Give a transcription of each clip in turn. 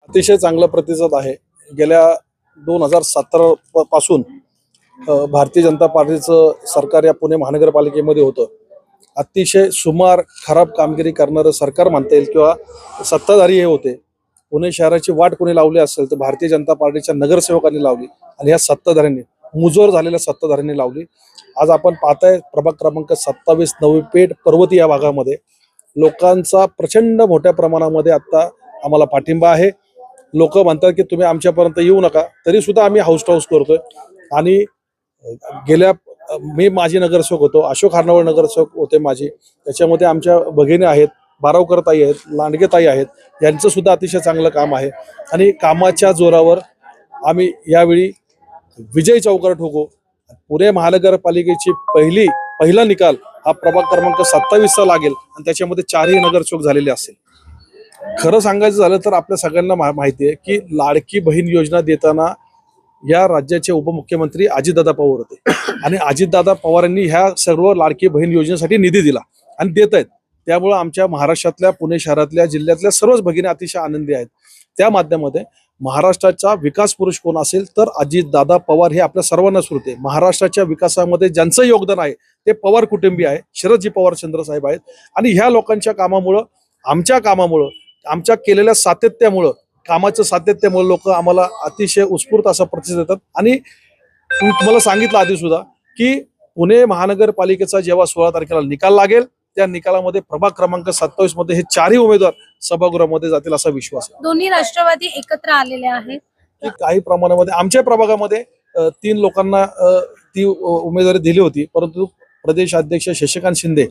अतिशय चांगला प्रतिसाद आहे। गेल्या 2017 पासून भारतीय जनता पार्टीचं सरकार या पुणे महानगरपालिकेमध्ये होतं। अतिशय सुमार खराब कामगिरी करणारं सरकार म्हणता येईल किंवा सत्ताधारी हे होते। पुणे शहराची वाट कोणी लावली असेल तर भारतीय जनता पार्टीच्या नगरसेवकांनी लावली आणि या सत्ताधाऱ्यांनी, मुजोर झालेल्या सत्ताधाऱ्यांनी लावली। आज आपण पाहताय प्रभाग क्रमांक 27 नवी पेठ पर्वती या भागामध्ये लोकांचा प्रचंड मोठ्या प्रमाणामध्ये आता आम्हाला पाठिंबा आहे। लोक म्हणतात की तुम्ही आमच्यापर्यंत येऊ नका, तरी सुद्धा आम्ही हाऊस टॉस करतोय। आणि गेल्या मी माजी नगरसेवक होतो, अशोक हार्नवळ नगरसेवक होते माझे, त्याच्यामध्ये आमच्या भगिनी आहेत, बारावकर ताई आहेत, लांडगे ताई आहेत, यांचं सुद्धा अतिशय चांगलं काम आहे। आणि कामाच्या जोरावर आम्ही यावेळी विजय चौकार ठोकू। पुणे महानगरपालिकेची पहिला निकाल हा प्रभाग क्रमांक 27 चा लागेल आणि त्याच्यामध्ये 4ही नगरसेवक झालेले असेल। खरं सांगायचं झालं तर आपल्या सगळ्यांना माहिती आहे की लाडकी बहीण योजना देताना या राज्याचे उपमुख्यमंत्री अजितदादा पवार होते आणि अजितदादा पवारांनी ह्या सर्व लाडकी बहीण योजनेसाठी निधी दिला आणि देत आहेत। त्यामुळे आमच्या महाराष्ट्रातल्या, पुणे शहरातल्या, जिल्ह्यातल्या सर्वच भगिनी अतिशय आनंदी आहेत। त्या माध्यमामध्ये महाराष्ट्राचा विकास पुरुष कोण असेल तर अजितदादा पवार हे आपल्या सर्वांना श्रुते। महाराष्ट्राच्या विकासामध्ये ज्यांचं योगदान आहे ते पवार कुटुंबीय आहे, शरदजी पवार चंद्र साहेब आहेत। आणि ह्या लोकांच्या कामामुळं, आमच्या कामामुळं, आमच्या केलेल्या सातत्यामुळं, कामाचं सातत्यामुळे लोक आम्हाला अतिशय उत्स्फूर्त असा प्रतिसाद देतात। आणि तुम्हाला सांगितलं आधी सुद्धा की पुणे महानगरपालिकेचा जेव्हा 16 तारखेला निकाल लागेल त्या निकालामध्ये प्रभाग क्रमांक 27 मध्ये हे 4ही उमेदवार सभागृहामध्ये जातील असा विश्वास आहे। दोन्ही राष्ट्रवादी एकत्र आलेले आहेत। काही प्रमाणामध्ये आमच्या प्रभागामध्ये 3 लोकांना ती उमेदवारी दिली होती, परंतु प्रदेश अध्यक्ष शशिकांत शिंदे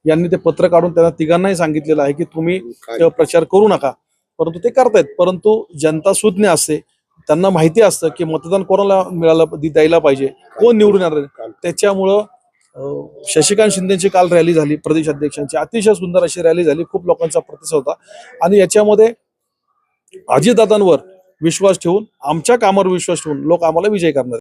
यांनी ते पत्र काढून त्यांना तिघांनाही सांगितलेलं आहे की तुम्ही प्रचार करू नका, परंतु ते करतायत। परंतु जनता सुज्ञ असते, त्यांना माहिती असतं की मतदान कोणाला द्यायला पाहिजे, कोण निवडून येणार। त्याच्यामुळं शशिकांत शिंदेची काल रॅली झाली, प्रदेश अध्यक्षांची अतिशय सुंदर अशी रॅली झाली, खूप लोकांचा प्रतिसाद होता। आणि याच्यामध्ये अजितदादांवर विश्वास ठेवून, आमच्या कामावर विश्वास ठेवून लोक आम्हाला विजय करणार।